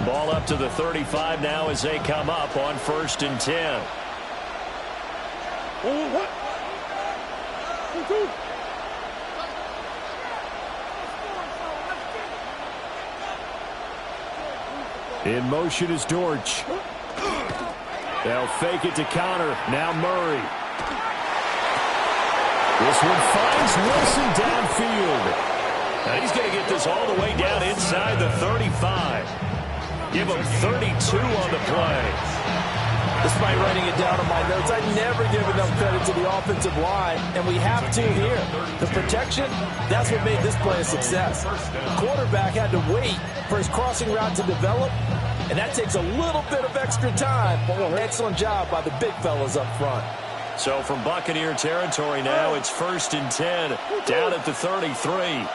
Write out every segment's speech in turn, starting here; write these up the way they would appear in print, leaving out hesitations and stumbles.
Ball up to the 35 now as they come up on 1st and 10. In motion is Dortch. They'll fake it to counter. Now Murray. This one finds Wilson downfield. Now he's going to get this all the way down inside the 35. Give him 32 on the play. Despite writing it down on my notes, I never give enough credit to the offensive line, and we have to here. The protection, that's what made this play a success. The quarterback had to wait for his crossing route to develop, and that takes a little bit of extra time. Excellent job by the big fellas up front. So from Buccaneer territory now, it's 1st and 10, down at the 33.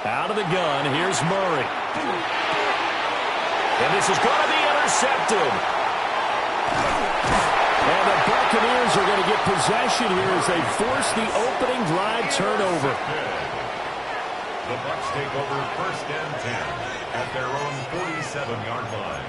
Out of the gun, here's Murray. And this is going to be intercepted. And the Buccaneers are going to get possession here as they force the opening drive turnover. The Bucs take over 1st and 10 at their own 47-yard line.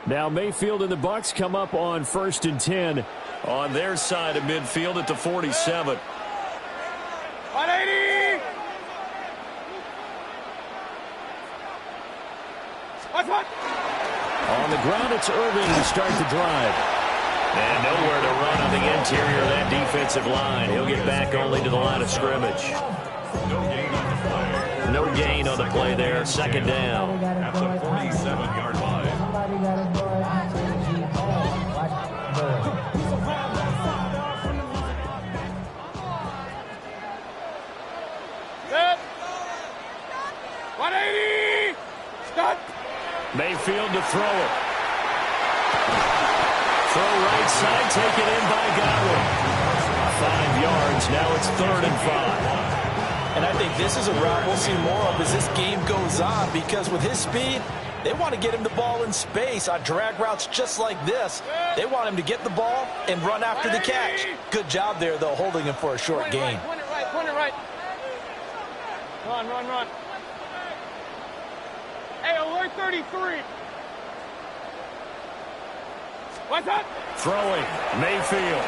Now Mayfield and the Bucs come up on 1st and 10 on their side of midfield at the 47. 180! On the ground, it's Irving to start the drive. And nowhere to run on the interior of that defensive line. He'll get back only to the line of scrimmage. No gain on the play there. 2nd down. At the 47-yard line. Mayfield to throw it. Throw right side, taken in by Godwin. 5 yards, now it's 3rd and 5. And I think this is a route we'll see more of as this game goes on, because with his speed, they want to get him the ball in space on drag routes just like this. They want him to get the ball and run after the catch. Good job there, though, holding him for a short gain. Point it right. Run. Hey, alert 33. What's up? Throwing, Mayfield.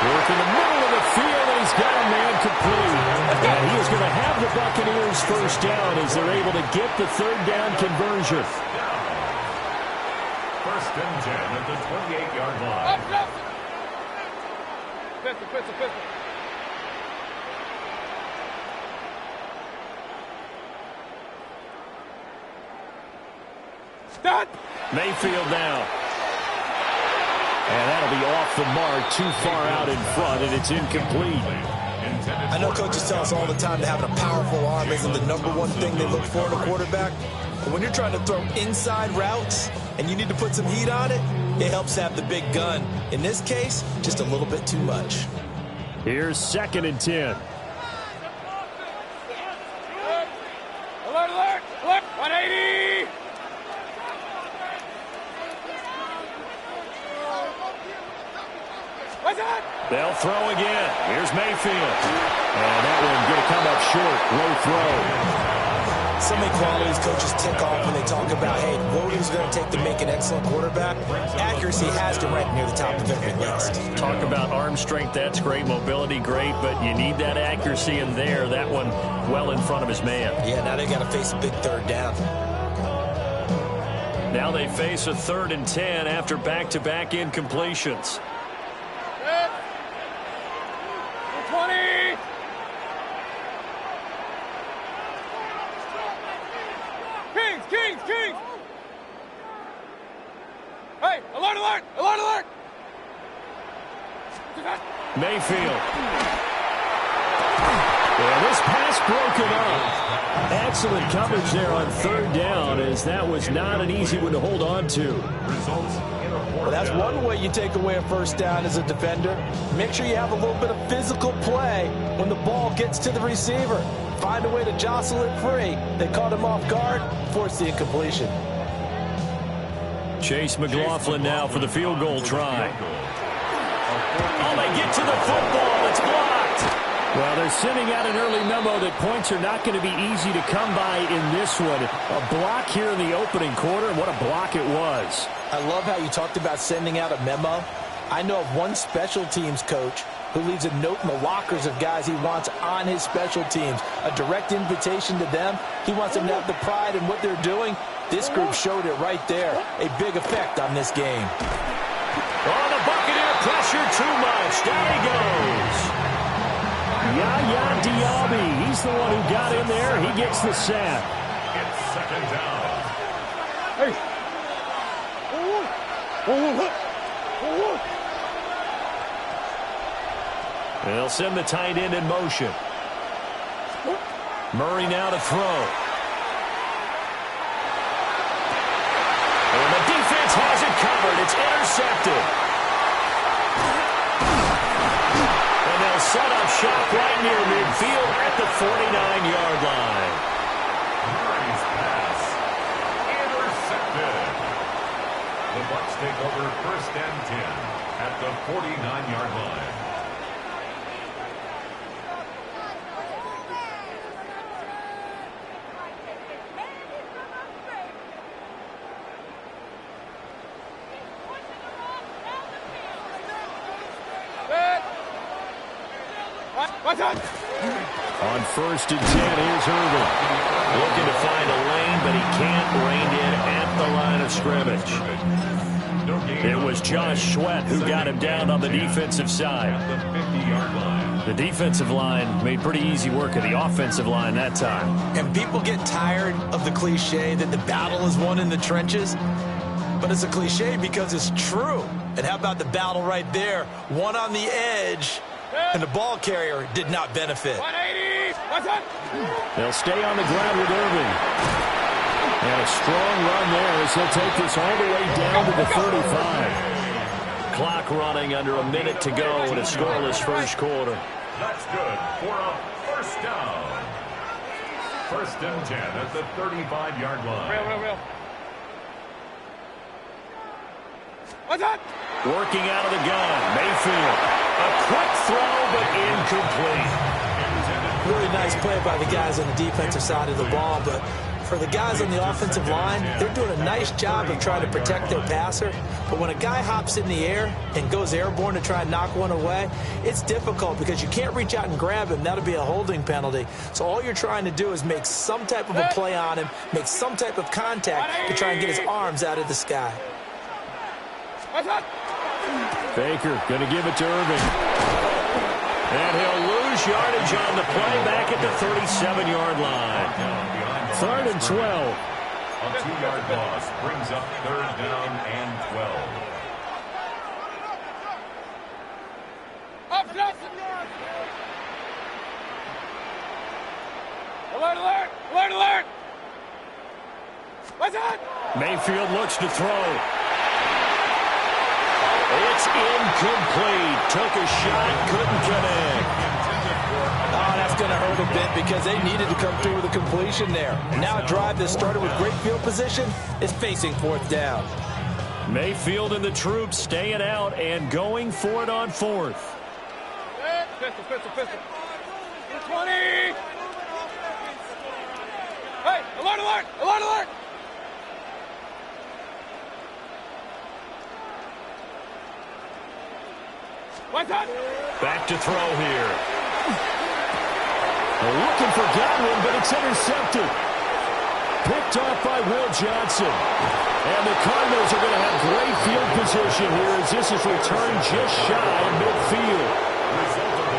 Work in the middle of the field, and he's got a man complete. And he is going to have the Buccaneers 1st down as they're able to get the 3rd down conversion. 1st and 10 at the 28-yard line. Pistol. Start. Mayfield now. And that'll be off the mark, too far out in front, and it's incomplete. I know coaches tell us all the time that having a powerful arm isn't the #1 thing they look for in a quarterback. But when you're trying to throw inside routes and you need to put some heat on it, it helps have the big gun. In this case, just a little bit too much. Here's 2nd and 10. Alert. 180. What's that? They'll throw again. Here's Mayfield. And that one going to come up short. Low throw. So many qualities coaches tick off when they talk about, hey, what is it going to take to make an excellent quarterback? Accuracy has to rank near the top of every list. Talk about arm strength, that's great. Mobility, great. But you need that accuracy in there. That one well in front of his man. Yeah, now they got to face a big 3rd down. Now they face a 3rd and 10 after back-to-back incompletions. 20. Kings. Hey, alert. Mayfield. Yeah, this pass broken up. Excellent coverage there on 3rd down, as that was not an easy one to hold on to. Results Well, that's one way you take away a first down as a defender. Make sure you have a little bit of physical play when the ball gets to the receiver. Find a way to jostle it free. They caught him off guard, forced the incompletion. Chase McLaughlin now for the field goal try. Oh, they get to the football. It's blocked. Well, they're sending out an early memo that points are not going to be easy to come by in this one. A block here in the opening quarter. What a block it was. I love how you talked about sending out a memo. I know of one special teams coach who leaves a note in the lockers of guys he wants on his special teams. A direct invitation to them. He wants them to have the pride in what they're doing. This group showed it right there. A big effect on this game. Oh, the Buccaneer pressure too much. Down he goes. Yaya Diaby. He's the one who got in there. He gets the sack. It's second down. Hey. They'll send the tight end in motion. Murray now to throw. And the defense has it covered. It's intercepted. And they'll set up shop right near midfield at the 49-yard line. Murray's pass intercepted. The Bucs take over first and 10 at the 49-yard line. On first and 10, here's Irvin. Looking to find a lane, but he can't rein in at the line of scrimmage. It was Josh Sweat who got him down on the defensive side. At the 50-yard line. The defensive line made pretty easy work of the offensive line that time. And people get tired of the cliche that the battle is won in the trenches. But it's a cliche because it's true. And how about the battle right there? One on the edge, and the ball carrier did not benefit. 180. What's up? They'll stay on the ground with Irving. And a strong run there as he'll take this all the way down to the 35. Clock running under a minute to go in a scoreless first quarter. That's good for a first down. First and 10 at the 35-yard line. Real. What's up? Working out of the gun, Mayfield. A quick throw, but incomplete. Really nice play by the guys on the defensive side of the ball, but for the guys on the offensive line, they're doing a nice job of trying to protect their passer. But when a guy hops in the air and goes airborne to try and knock one away, it's difficult because you can't reach out and grab him. That'll be a holding penalty. So all you're trying to do is make some type of a play on him, make some type of contact to try and get his arms out of the sky. Baker going to give it to Irving. And he'll lose yardage on the play back at the 37-yard line. Third and 12. A 2-yard loss brings up third down and 12. Up, Alert! What's that? Mayfield looks to throw. It's incomplete. Took a shot, couldn't connect. Oh, that's going to hurt a bit because they needed to come through with a completion there. Now a drive that started with great field position is facing fourth down. Mayfield and the troops staying out and going for it on fourth. Pistol. 20. Hey, alert! What's that? Back to throw here. Looking for Godwin, but it's intercepted. Picked off by Will Johnson. And the Cardinals are going to have great field position here as this is returned just shy of midfield.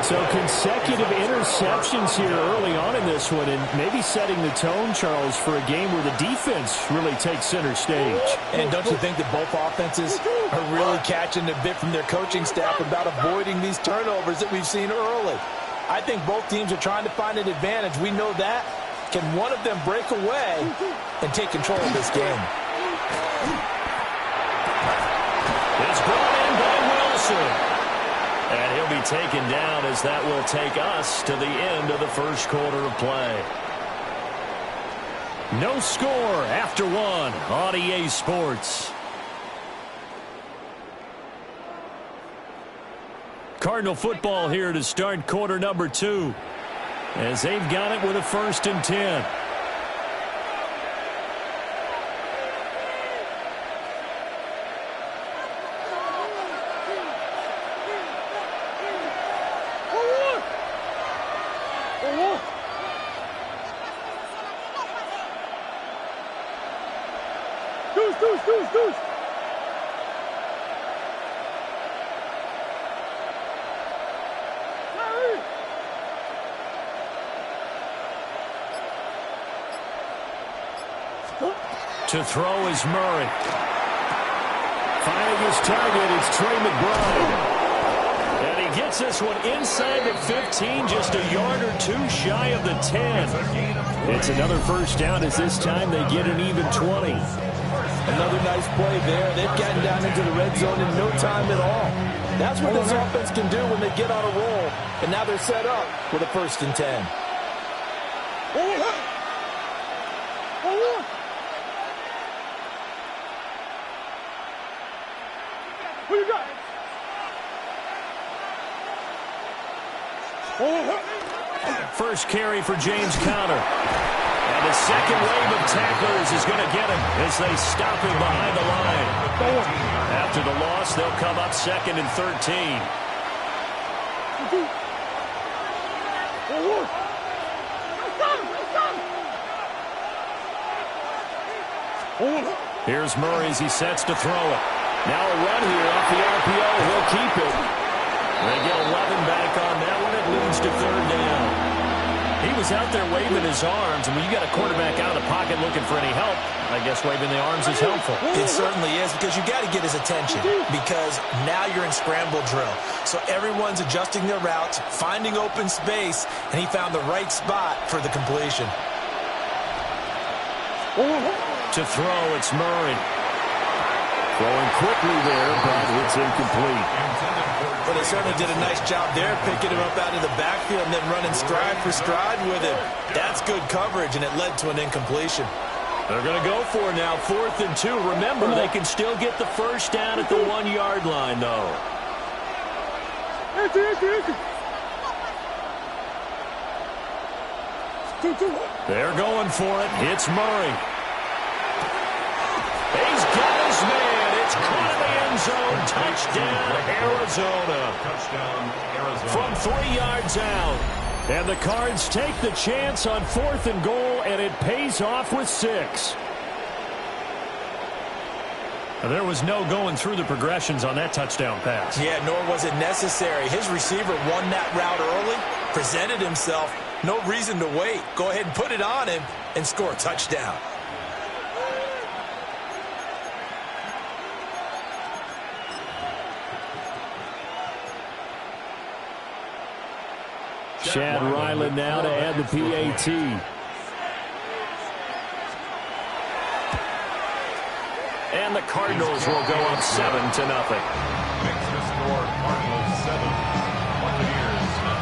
So consecutive interceptions here early on in this one, and maybe setting the tone, Charles, for a game where the defense really takes center stage. And don't you think that both offenses are really catching a bit from their coaching staff about avoiding these turnovers that we've seen early? I think both teams are trying to find an advantage. We know that. Can one of them break away and take control of this game? soon. And he'll be taken down as that will take us to the end of the first quarter of play. No score after one on EA Sports. Cardinal football here to start quarter number 2 as they've got it with a 1st and 10. To throw is Murray. Finding his target, it's Trey McBride. And he gets this one inside the 15, just a yard or 2 shy of the 10. It's another 1st down as this time they get an even 20. Another nice play there. They've gotten down into the red zone in no time at all. That's what this offense can do when they get on a roll. And now they're set up with a 1st and 10. Who you got? First carry for James Conner. And the second wave of tacklers is going to get him as they stop him behind the line. After the loss, they'll come up 2nd and 13. Here's Murray as he sets to throw it. Now a run here off the RPO. He'll keep it. They get 11 back on that one. It leads to 3rd down. He was out there waving his arms, and when you got a quarterback out of the pocket looking for any help, I guess waving the arms is helpful. It certainly is, because you got to get his attention, because now you're in scramble drill. So everyone's adjusting their routes, finding open space, and he found the right spot for the completion. To throw, it's Murray. Throwing quickly there, but it's incomplete. Well, they certainly did a nice job there, picking him up out of the backfield and then running stride for stride with him. That's good coverage, and it led to an incompletion. They're going to go for now 4th and 2. Remember, they can still get the 1st down at the 1-yard line, though. They're going for it. It's Murray. He's got his man. It's caught in the end zone. Touchdown, Arizona. Touchdown, Arizona. From 3 yards out. And the Cards take the chance on 4th and goal, and it pays off with 6. There was no going through the progressions on that touchdown pass. Yeah, nor was it necessary. His receiver won that route early, presented himself. No reason to wait. Go ahead and put it on him and score a touchdown. Chad Ryland now to add the PAT. And the Cardinals will go up 7-0. Makes the score Cardinals 7, Buccaneers 0.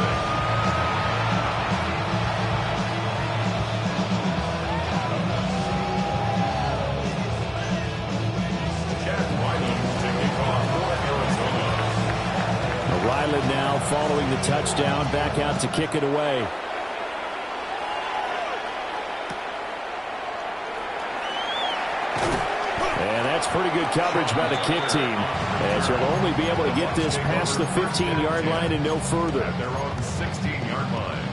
Chad Ryland taking off for Arizona. Ryland now following the touchdown, back out to kick it away. And that's pretty good coverage by the kick team, as he'll only be able to get this past the 15-yard line and no further. At their own 16-yard line.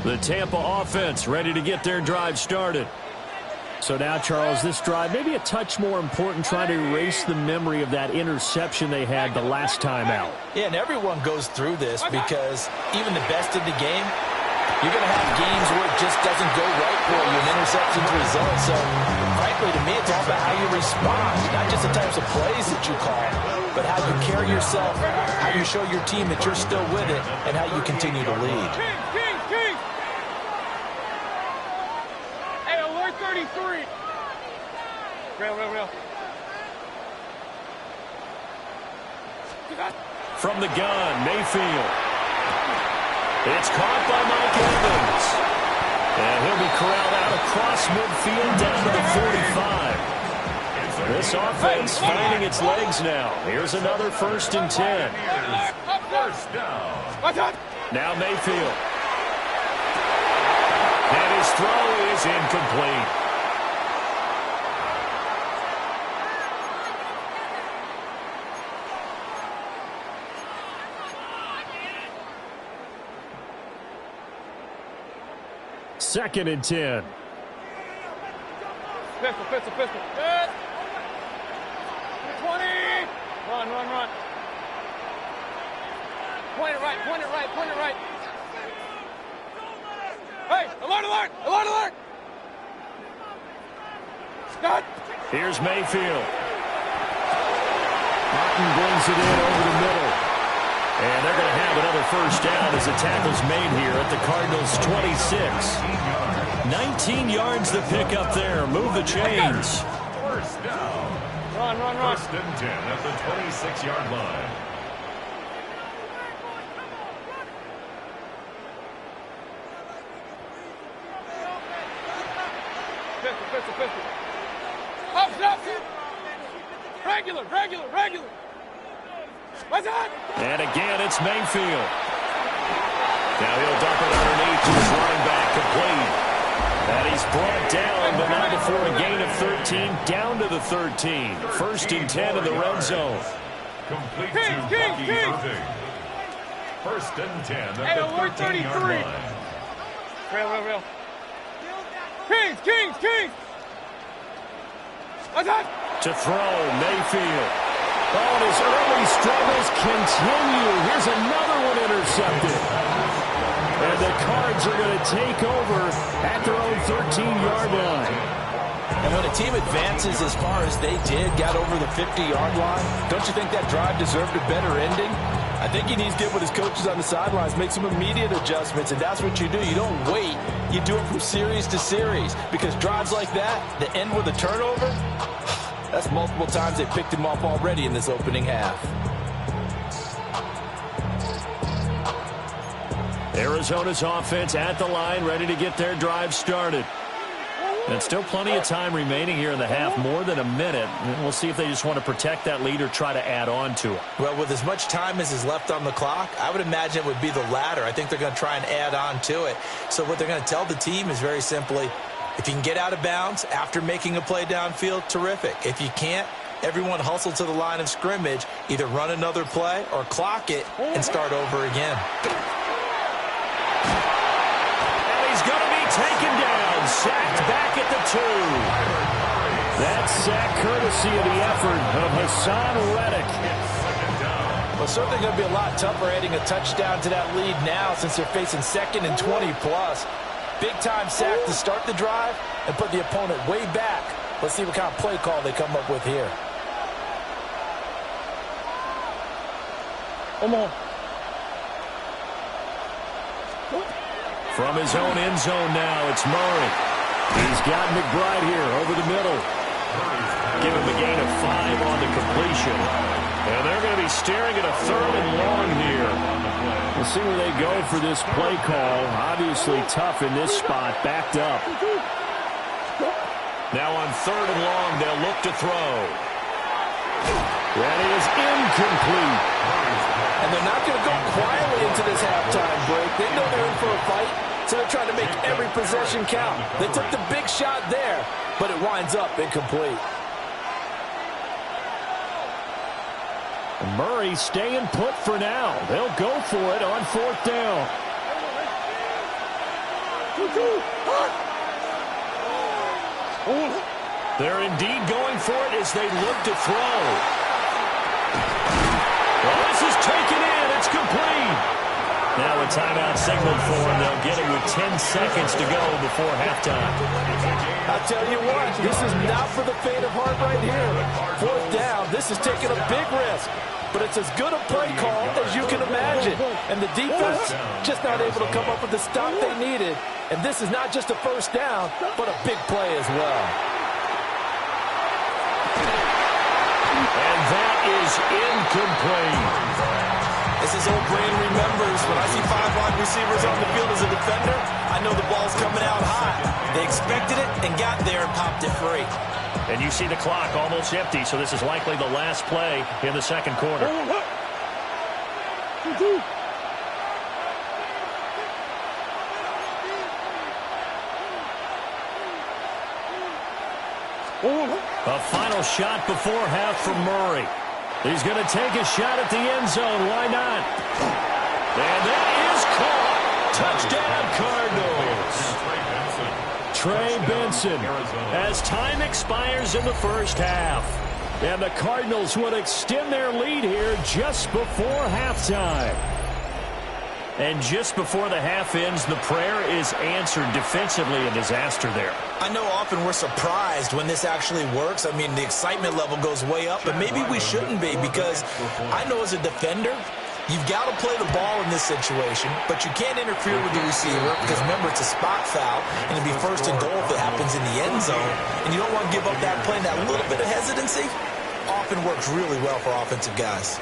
The Tampa offense ready to get their drive started. So now, Charles, this drive maybe a touch more important, trying to erase the memory of that interception they had the last time out. Yeah, and everyone goes through this because even the best in the game, you're going to have games where it just doesn't go right for you, and interceptions result. So, frankly, to me, it's all about how you respond, not just the types of plays that you call, but how you carry yourself, how you show your team that you're still with it, and how you continue to lead. King! Hey, alert 33! Real. From the gun, Mayfield. It's caught by Mike Evans. And he'll be corralled out across midfield down to the 45. This offense finding its legs now. Here's another 1st and 10. First down. Now Mayfield. And his throw is incomplete. Second and 10. Pistol. Good. 20. Run. Point it right. Hey, alert. Scott. Here's Mayfield. Martin brings it in over the middle. And they're going to have another 1st down as the tackle's made here at the Cardinals' 26. 19 yards to pick up there. Move the chains. First down. Run. 1st and 10 at the 26-yard line. Pistol. Up. Regular. What's that? And again, it's Mayfield. Now he'll dump it underneath to his running back, complete. And he's brought down, but not before a gain of 13, down to the 13. 1st and 10 in the red zone. Complete to Bucky Irving. 1st and 10 at the 13-yard line. Real. Kings. What's that? To throw, Mayfield. Oh, and his early struggles continue. Here's another one intercepted. And the Cards are going to take over at their own 13-yard line. And when a team advances as far as they did, got over the 50-yard line, don't you think that drive deserved a better ending? I think he needs to get with his coaches on the sidelines, make some immediate adjustments, and that's what you do. You don't wait. You do it from series to series, because drives like that end with a turnover, that's multiple times they picked him off already in this opening half. Arizona's offense at the line, ready to get their drive started. And still plenty of time remaining here in the half, more than a minute. And we'll see if they just want to protect that lead or try to add on to it. Well, with as much time as is left on the clock, I would imagine it would be the latter. I think they're going to try and add on to it. So what they're going to tell the team is very simply, if you can get out of bounds after making a play downfield, terrific. If you can't, everyone hustle to the line of scrimmage, either run another play or clock it and start over again. And he's going to be taken down, sacked back at the 2. That sack courtesy of the effort of Hassan Reddick. Well, certainly going to be a lot tougher adding a touchdown to that lead now since they're facing 2nd and 20+. Big-time sack to start the drive and put the opponent way back. Let's see what kind of play call they come up with here. Come on. From his own end zone now, it's Murray. He's got McBride here over the middle. Give him a gain of 5 on the completion. And they're going to be staring at a 3rd and long here. We'll see where they go for this play call. Obviously tough in this spot, backed up. Now on 3rd and long, they'll look to throw. That is incomplete. And they're not going to go quietly into this halftime break. They know they're in for a fight, so they're trying to make every possession count. They took the big shot there, but it winds up incomplete. Murray staying put for now. They'll go for it on 4th down. They're indeed going for it as they look to throw. Well, this is taken in. It's complete. Now a timeout signaled for them. They'll get it with 10 seconds to go before halftime. I'll tell you what, this is not for the faint of heart right here. 4th down, this is taking a big risk. But it's as good a play call as you can imagine. And the defense just not able to come up with the stop they needed. And this is not just a 1st down, but a big play as well. incomplete. As his old brain remembers, when I see 5 wide receivers on the field as a defender, I know the ball's coming out high. They expected it and got there and popped it free. And you see the clock almost empty, so this is likely the last play in the second quarter. A final shot before half from Murray. He's going to take a shot at the end zone. Why not? And that is caught. Touchdown, Cardinals. Trey Benson, as time expires in the first half. And the Cardinals would extend their lead here just before halftime. And just before the half ends, the prayer is answered. Defensively, a disaster there. I know often we're surprised when this actually works. I mean, the excitement level goes way up, but maybe we shouldn't be, because I know as a defender, you've got to play the ball in this situation, but you can't interfere with the receiver because, remember, it's a spot foul, and it'd be first and goal if it happens in the end zone, and you don't want to give up that play. That little bit of hesitancy often works really well for offensive guys.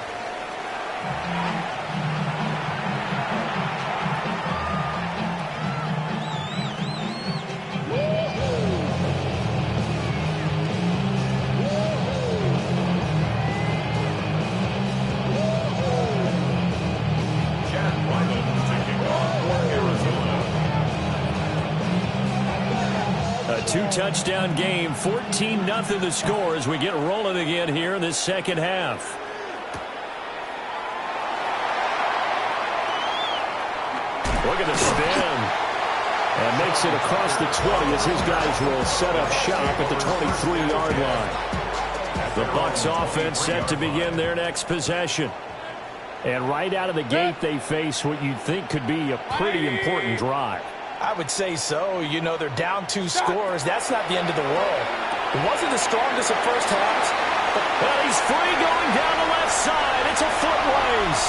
Two-touchdown game, 14-0 the score as we get rolling again here in this second half. Look at the spin. And makes it across the 20 as his guys will set up shop at the 23-yard line. The Bucs offense set to begin their next possession. And right out of the gate, they face what you'd think could be a pretty important drive. I would say so. You know, they're down 2 scores. That's not the end of the world. It wasn't the strongest of first halves. Well, he's free going down the left side. It's a foot race.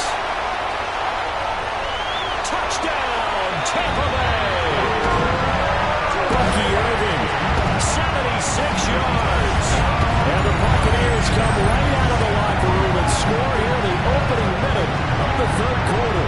Touchdown, Tampa Bay. Bucky Irving, 76 yards. And the Buccaneers come right out of the locker room and score here in the opening minute of the third quarter.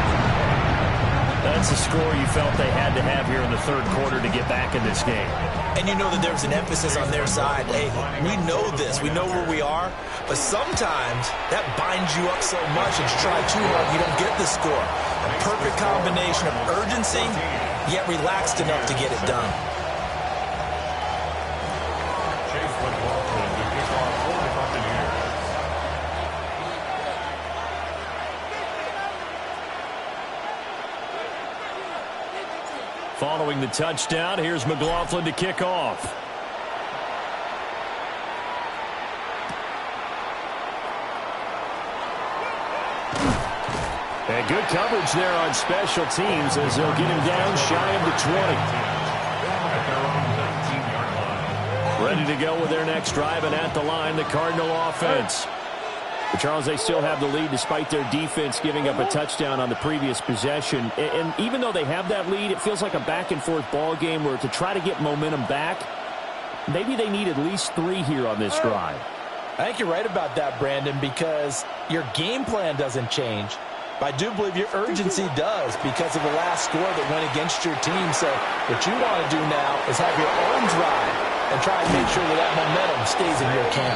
That's the score you felt they had to have here in the third quarter to get back in this game. And you know that there's an emphasis on their side. Hey, we know this. We know where we are. But sometimes that binds you up so much and you try too hard, you don't get the score. A perfect combination of urgency, yet relaxed enough to get it done. Following the touchdown, here's McLaughlin to kick off. And good coverage there on special teams as they'll get him down shy of the 20. Ready to go with their next drive, and at the line, the Cardinal offense. But Charles, they still have the lead despite their defense giving up a touchdown on the previous possession. And even though they have that lead, it feels like a back-and-forth ball game where to try to get momentum back, maybe they need at least 3 here on this drive. I think you're right about that, Brandon, because your game plan doesn't change. But I do believe your urgency does because of the last score that went against your team. So what you want to do now is have your own drive and try and make sure that momentum stays in your camp.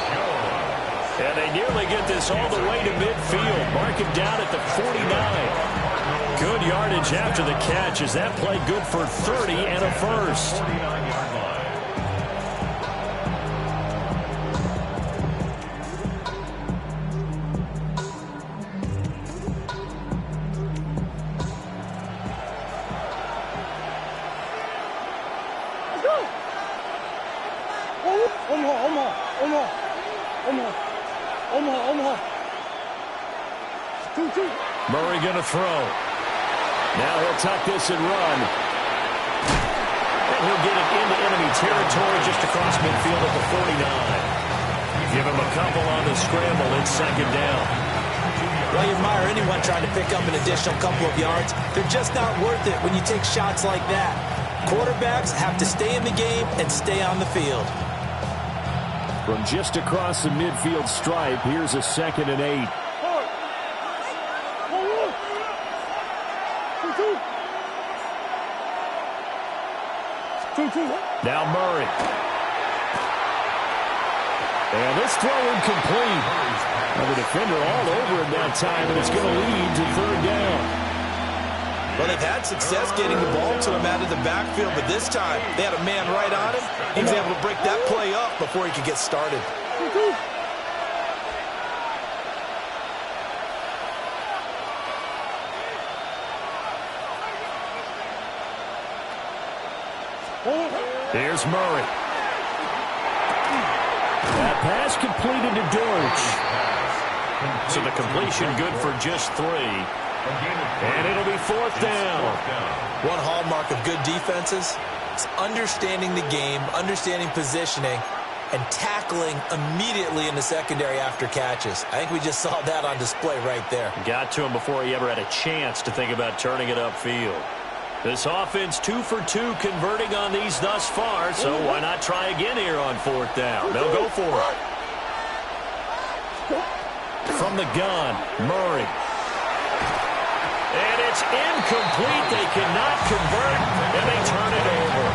And they nearly get this all the way to midfield. Mark it down at the 49. Good yardage after the catch. Is that play good for 30 and a first? Murray going to throw. Now he'll tuck this and run. And he'll get it into enemy territory just across midfield at the 49. Give him a couple on the scramble. It's second down. Well, you admire anyone trying to pick up an additional couple of yards. They're just not worth it when you take shots like that. Quarterbacks have to stay in the game and stay on the field. From just across the midfield stripe, here's a 2nd and 8. Now Murray. And this throw incomplete. Well, the defender all over him that time, and it's going to lead to 3rd down. Well, they've had success getting the ball to him out of the backfield, but this time they had a man right on him. He was able to break that play up before he could get started. Here's Murray. That pass completed to Dortch. So the completion good for just 3. And it'll be 4th down. One hallmark of good defenses is understanding the game, understanding positioning, and tackling immediately in the secondary after catches. I think we just saw that on display right there. Got to him before he ever had a chance to think about turning it upfield. This offense 2 for 2 converting on these thus far, so why not try again here on 4th down? They'll go for it. From the gun, Murray. And it's incomplete. They cannot convert, and they turn it over.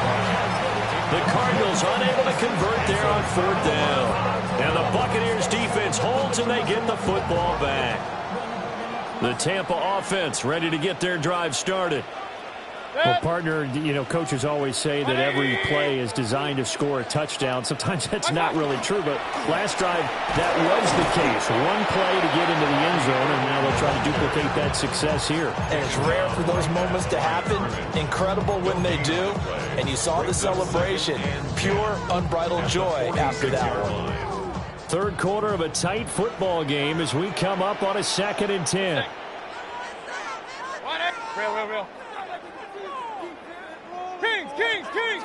The Cardinals unable to convert there on 4th down. And the Buccaneers defense holds, and they get the football back. The Tampa offense ready to get their drive started. Well, partner, you know, coaches always say that every play is designed to score a touchdown. Sometimes that's not really true, but last drive, that was the case. One play to get into the end zone, and now they'll try to duplicate that success here. And it's rare for those moments to happen. Incredible when they do. And you saw the celebration. Pure, unbridled joy after that one. 3rd quarter of a tight football game as we come up on a 2nd and 10. Real. Kings!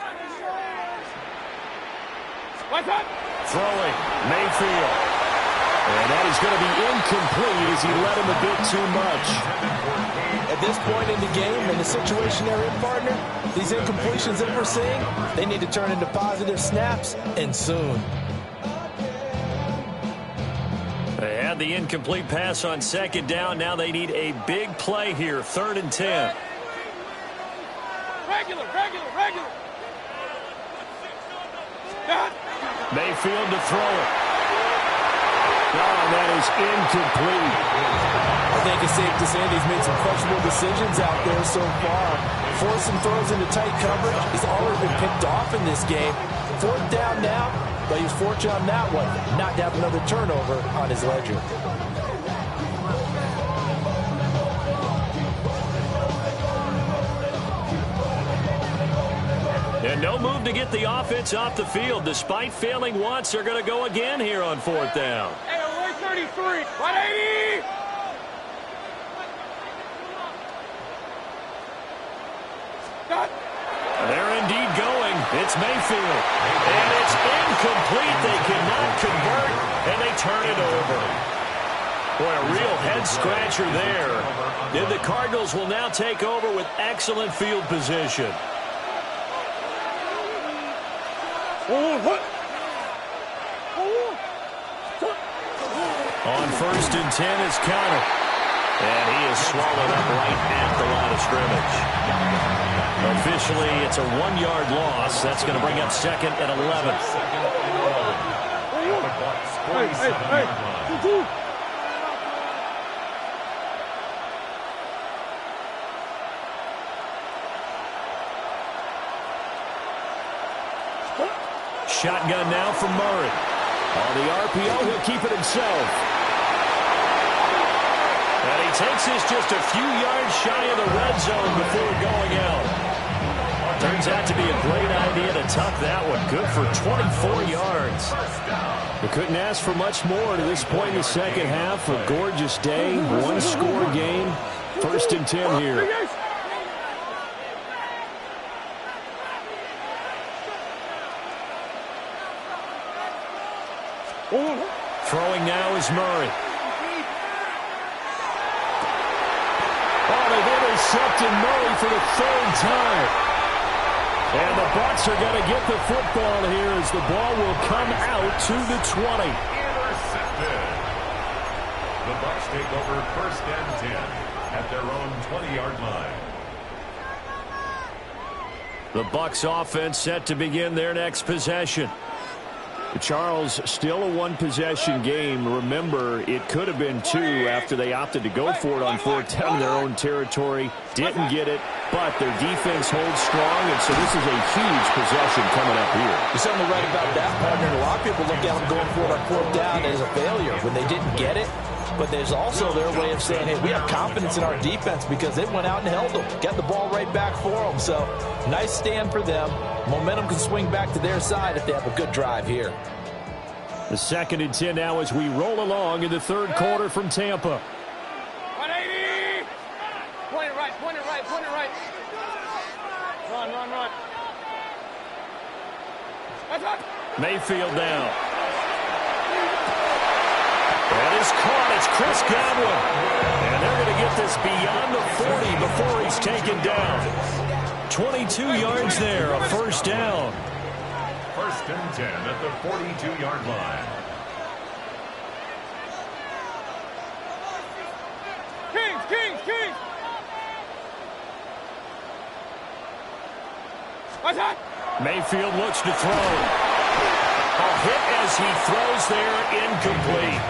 What's up? Throwing, Mayfield. And that is going to be incomplete as he led him a bit too much. At this point in the game, in the situation they're in, partner, these incompletions that we're seeing, they need to turn into positive snaps, and soon. They had the incomplete pass on 2nd down. Now they need a big play here, 3rd and 10. Regular. Mayfield to throw it. That is incomplete. I think it's safe to say he's made some questionable decisions out there so far. Forced some throws into tight coverage. He's already been picked off in this game. 4th down now, but he was fortunate on that one not to have another turnover on his ledger. And no move to get the offense off the field. Despite failing once, they're going to go again here on 4th down. Hey, 133, 180. They're indeed going. It's Mayfield. And it's incomplete. They cannot convert, and they turn it over. Boy, a real head-scratcher there. And the Cardinals will now take over with excellent field position. On 1st and 10 is Connor. And he is swallowed up right at the line of scrimmage. Officially, it's a 1-yard loss. That's going to bring up 2nd and 11. Shotgun now from Murray. On the RPO, he'll keep it himself. And he takes this just a few yards shy of the red zone before going out. Turns out to be a great idea to tuck that one. Good for 24 yards. We couldn't ask for much more to this point in the second half. A gorgeous day, one-score game. 1st and 10 here. Throwing now is Murray. Oh, they've intercepted Murray for the 3rd time. And the Bucs are going to get the football here as the ball will come out to the 20. Intercepted. The Bucs take over first and 10 at their own 20-yard line. The Bucs offense set to begin their next possession. Charles, still a one-possession game. Remember, it could have been two after they opted to go for it on fourth down in their own territory. Didn't get it, but their defense holds strong, and so this is a huge possession coming up here. You're certainly right about that, partner. A lot of people look at them going for it on fourth down as a failure when they didn't get it. But there's also their way of saying, hey, we have confidence in our defense because they went out and held them. Got the ball right back for them. So, nice stand for them. Momentum can swing back to their side if they have a good drive here. The 2nd and 10 now as we roll along in the third quarter from Tampa. 180! Point it right, point it right, point it right. Run, run, run. That's up. Mayfield down. That is caught. It's Chris Godwin. And they're going to get this beyond the 40 before he's taken down. 22 yards there, a first down. First and 10 at the 42-yard line. Kings, Kings, Kings. What's that? Mayfield looks to throw. A hit as he throws there, incomplete.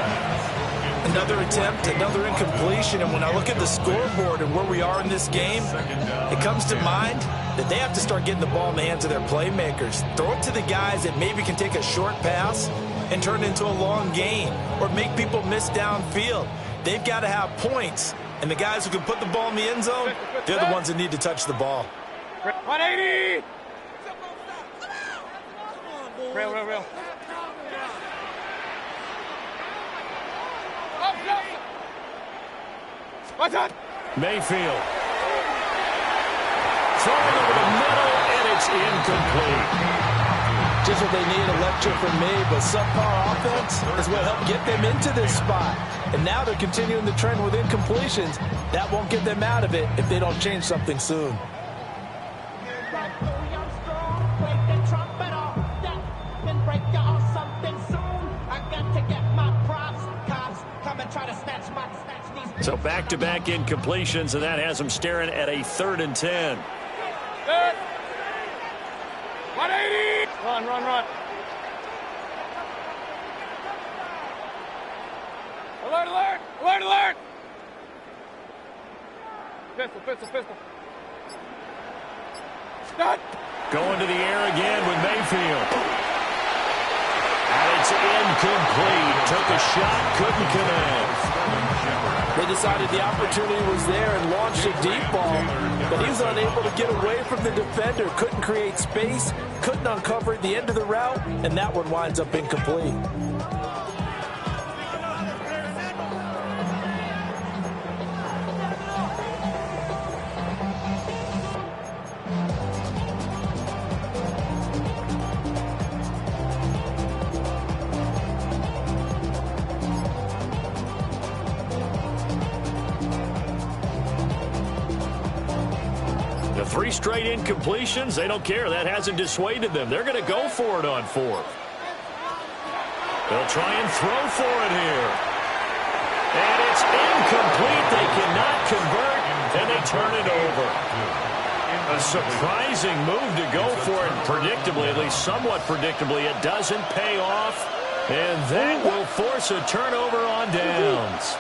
Another attempt, another incompletion, and when I look at the scoreboard and where we are in this game, it comes to mind that they have to start getting the ball in the hands of their playmakers. Throw it to the guys that maybe can take a short pass and turn it into a long gain or make people miss downfield. They've got to have points, and the guys who can put the ball in the end zone, they're the ones that need to touch the ball. 180! Real. What's that? Mayfield. Throwing over the middle, and it's incomplete. Just what they need, a lecture from me, but subpar offense is what helped get them into this spot. And now they're continuing the trend with incompletions. That won't get them out of it if they don't change something soon. So back-to-back incompletions, and that has them staring at a 3rd and 10. 180! Run. Alert! Pistol. Stop! Going to the air again with Mayfield. And it's incomplete. Took a shot, couldn't connect. They decided the opportunity was there and launched a deep ball, but he was unable to get away from the defender, couldn't create space, couldn't uncover the end of the route, and that one winds up incomplete. Three straight incompletions. They don't care. That hasn't dissuaded them. They're going to go for it on 4th. They'll try and throw for it here. And it's incomplete. They cannot convert, and they turn it over. A surprising move to go for it. Predictably, at least somewhat predictably, it doesn't pay off. And that will force a turnover on downs.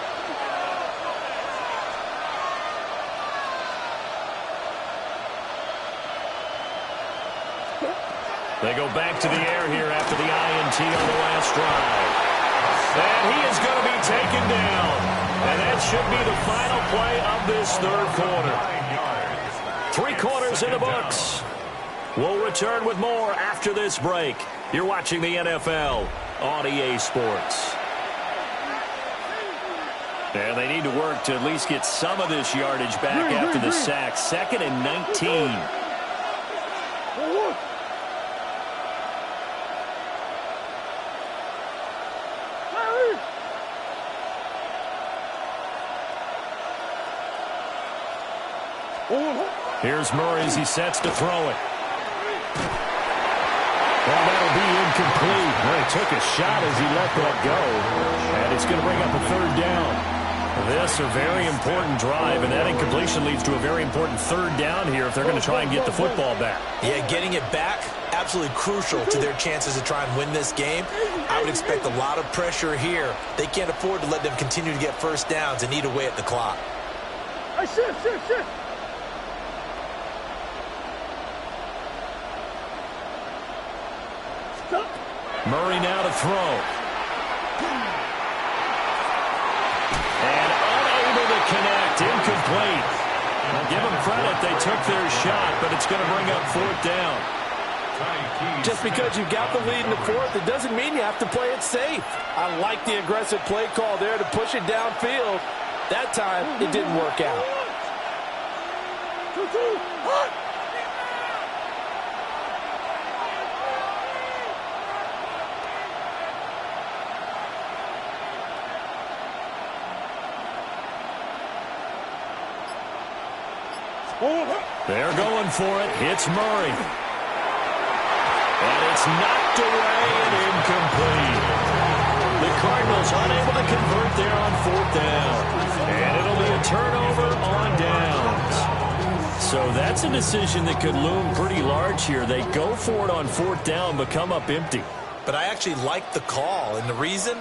They go back to the air here after the INT on the last drive. And he is going to be taken down. And that should be the final play of this third quarter. 3 quarters in the books. We'll return with more after this break. You're watching the NFL on EA Sports. And they need to work to at least get some of this yardage back after the sack. 2nd and 19. Here's Murray as he sets to throw it. took a shot as he let that go. And it's going to bring up a third down. This a very important drive, and that incompletion leads to a very important third down here if they're going to try and get the football back. Yeah, getting it back, absolutely crucial to their chances to try and win this game. I would expect a lot of pressure here. They can't afford to let them continue to get first downs and eat away at the clock. Hey, shift. Murray now to throw. And unable to connect, incomplete. I'll give them credit, they took their shot, but it's going to bring up fourth down. Just because you've got the lead in the fourth, it doesn't mean you have to play it safe. I like the aggressive play call there to push it downfield. That time, it didn't work out. They're going for it. Hits Murray. And it's knocked away and incomplete. The Cardinals unable to convert there on fourth down. And it'll be a turnover on downs. So that's a decision that could loom pretty large here. They go for it on fourth down, but come up empty. But I actually like the call, and the reason?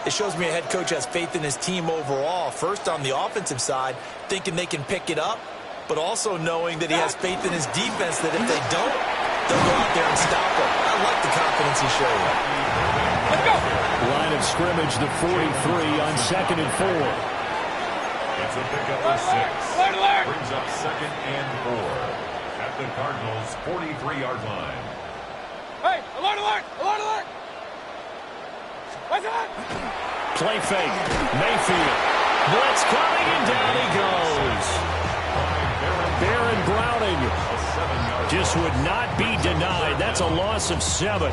It shows me a head coach has faith in his team overall. First on the offensive side, thinking they can pick it up, but also knowing that he has faith in his defense that if they don't, they'll go out there and stop them. I like the confidence he showed. Let's go. Line of scrimmage, the 43 on 2nd and 4. It's a pickup of 6. Brings up 2nd and 4 at the Cardinals' 43-yard line. Hey, alert. What's that? Play fake. Mayfield. Blitz coming, and down he goes. Baron Browning just would not be denied. That's a loss of 7.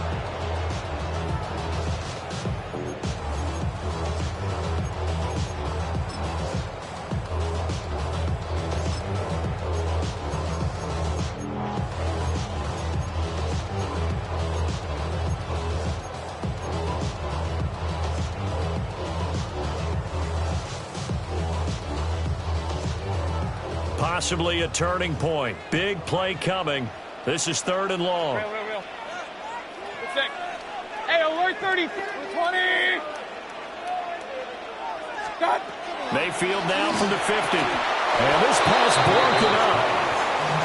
Possibly a turning point. Big play coming. This is 3rd and long. Real. Good check. Hey, alert 30. 20. Cut. Mayfield now from the 50. And this pass broken up.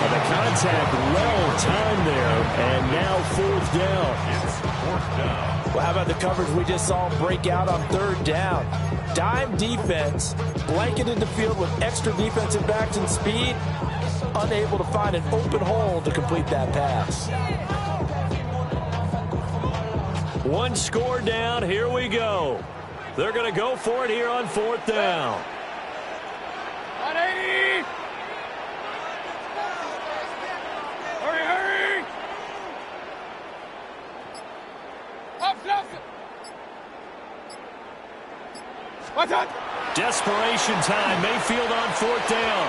And the contact well timed there. And now 4th down. It's 4th down. Well, how about the coverage we just saw break out on 3rd down? Dime defense, blanketed the field with extra defensive backs and speed, unable to find an open hole to complete that pass. 1 score down. Here we go. They're going to go for it here on 4th down. 180. Hurry. Up. What's that? Desperation time. Mayfield on 4th down.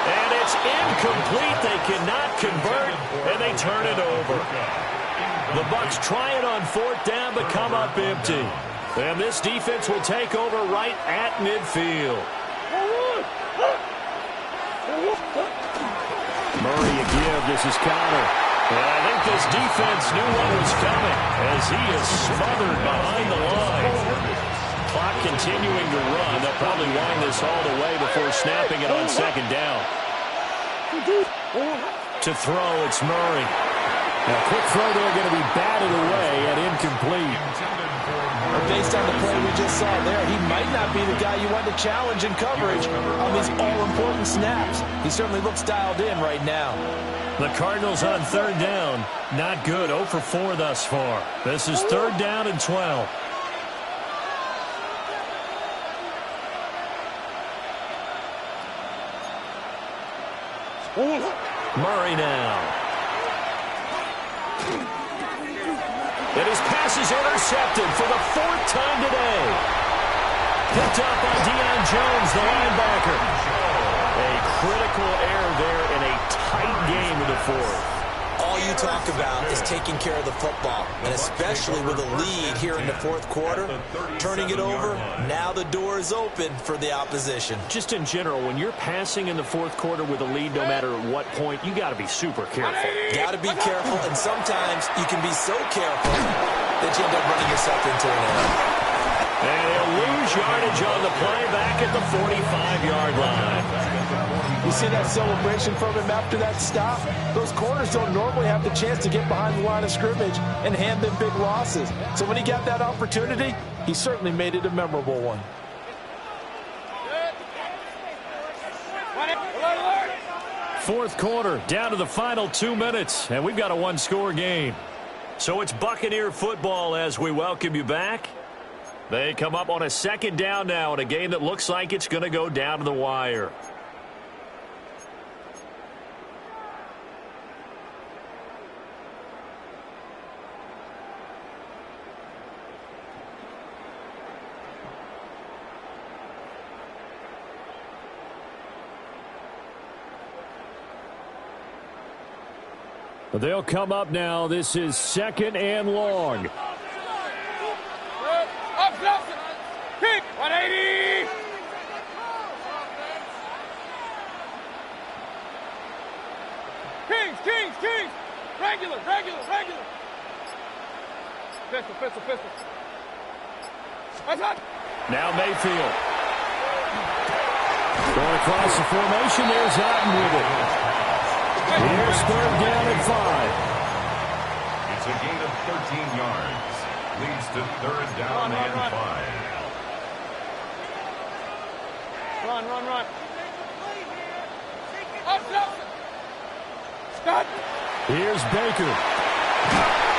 And it's incomplete. They cannot convert, and they turn it over. The Bucs try it on 4th down, but come up empty. And this defense will take over right at midfield. Murray a give. This is Connor. And I think this defense knew what was coming as he is smothered behind the line. Clock continuing to run. They'll probably wind this all the way before snapping it on 2nd down. To throw, it's Murray. Now, quick throw there going to be batted away and incomplete. Based on the play we just saw there, he might not be the guy you want to challenge in coverage on these all-important snaps. He certainly looks dialed in right now. The Cardinals on 3rd down. Not good. 0 for 4 thus far. This is 3rd down and 12. Murray now. And his pass is intercepted for the 4th time today. Picked up by Deion Jones, the linebacker. A critical error there in a tight game in the 4th. All all you talk about is taking care of the football, and especially with a lead here in the fourth quarter, turning it over, now the door is open for the opposition. Just in general, when you're passing in the fourth quarter with a lead, no matter at what point, you got to be super careful. Got to be careful, and sometimes you can be so careful that you end up running yourself into an error. And he'll lose yardage on the play back at the 45-yard line. You see that celebration from him after that stop? Those corners don't normally have the chance to get behind the line of scrimmage and hand them big losses. So when he got that opportunity, he certainly made it a memorable one. Fourth quarter, down to the final 2 minutes, and we've got a one-score game. So it's Buccaneer football as we welcome you back. They come up on a second down now in a game that looks like it's going to go down to the wire. They'll come up now. This is second and long. Kick, 180. Kings. Regular. Pistol. Now Mayfield. Going across the formation. There's Otten with it. Here's third down at 5. It's a gain of 13 yards. Leads to third down and 5. Run. Up. Stop. Here's Baker.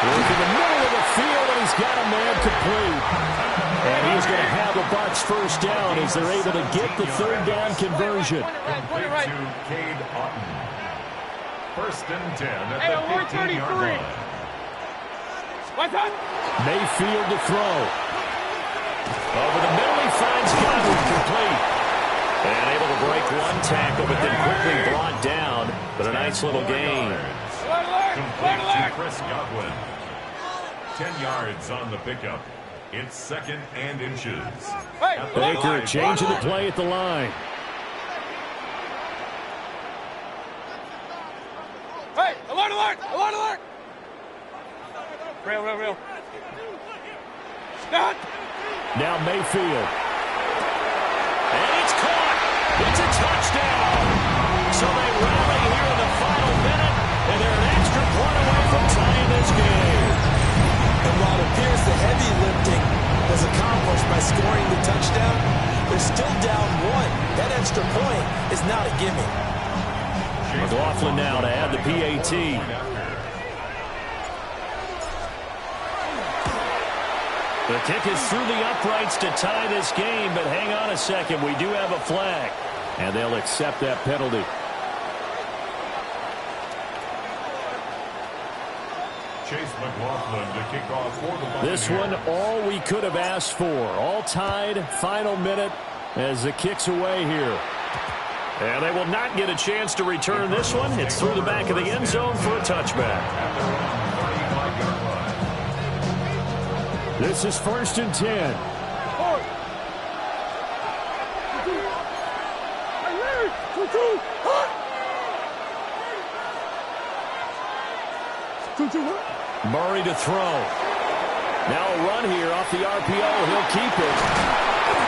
Working the middle of the field, and he's got a man complete. And he's going to have the Bucs first down as they're able to get the third down conversion. Complete to Cade Otten. First and 10 at the 15-yard line. Mayfield to throw. Over the middle, he finds Godwin complete. And able to break one tackle, but then quickly brought down. But a nice little gain. Complete to Chris Godwin. 10 yards on the pickup. It's second and inches. Baker changing the play at the line. Hey, alert! Real. Stop. Now Mayfield. And it's caught. It's a touchdown. So they rally here in the final minute, and they're an extra point away from tying this game. And while it appears the heavy lifting was accomplished by scoring the touchdown, they're still down 1. That extra point is not a gimme. McLaughlin now to add the PAT. The kick is through the uprights to tie this game, but hang on a second. We do have a flag, and they'll accept that penalty. Chase McLaughlin to kick off for the Buccaneers. This one, all we could have asked for. All tied, final minute as the kick's away here. And they will not get a chance to return this one. It's through the back of the end zone for a touchback. This is first and 10. Murray to throw. Now a run here off the RPO. He'll keep it.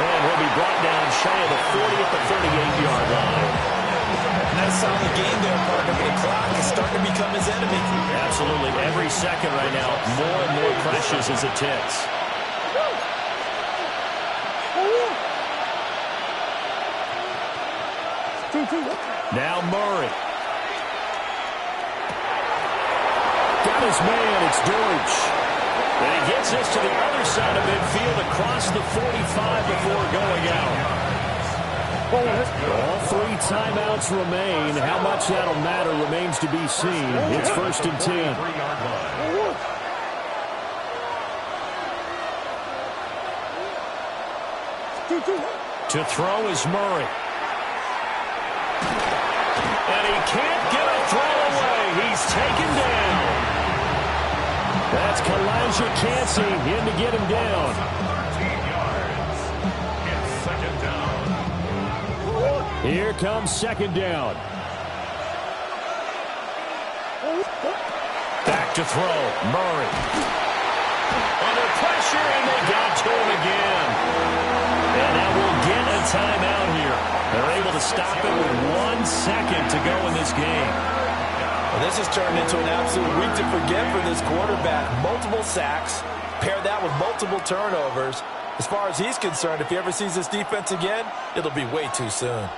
And he'll be brought down shy of the 40 at the 38-yard line. Nice solid game there, partner, but the clock is starting to become his enemy. Absolutely. Every second right now, more and more precious as it ticks. Now Murray. Got his man. It's Deutsch. And he gets this to the other side of midfield across the 45 before going out. All 3 timeouts remain. How much that'll matter remains to be seen. It's first and 10. To throw is Murray. And he can't get a throw away. He's taken down. That's Kalijah Cansey in to get him down. 13 yards. It's second down. Here comes second down. Back to throw. Murray. Under pressure, and they got to him again. And now we'll get a timeout here. They're able to stop it with 1 second to go in this game. Well, this has turned into an absolute week to forget for this quarterback. Multiple sacks, pair that with multiple turnovers. As far as he's concerned, if he ever sees this defense again, it'll be way too soon.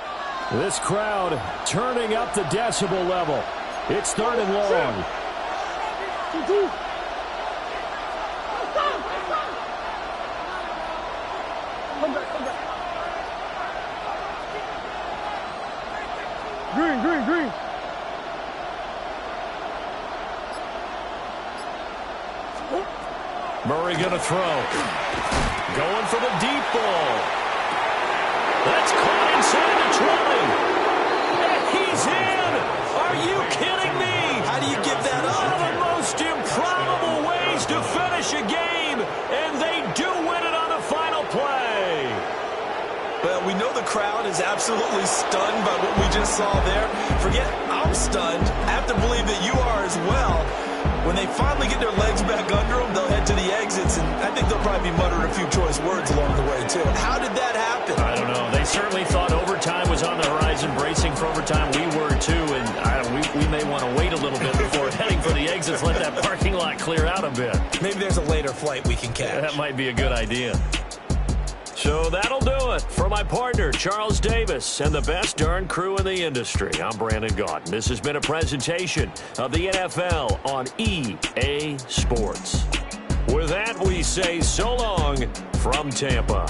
This crowd turning up the decibel level. It's 3rd and long. Green. Murray going to throw. Going for the deep ball. That's caught inside the 20. And he's in. Are you kidding me? How do you give that One of up? the most improbable ways to finish a game, and they do win it on the final play. Well, we know the crowd is absolutely stunned by what we just saw there. Forget I'm stunned. I have to believe that you are as well. When they finally get their legs back under them, they'll head to the exits, and I think they'll probably be muttering a few choice words along the way, too. How did that happen? I don't know. They certainly thought overtime was on the horizon, bracing for overtime. We were, too, and we may want to wait a little bit before heading for the exits, let that parking lot clear out a bit. Maybe there's a later flight we can catch. That might be a good idea. So that'll do it for my partner, Charles Davis, and the best darn crew in the industry. I'm Brandon Gaudin. This has been a presentation of the NFL on EA Sports. With that, we say so long from Tampa.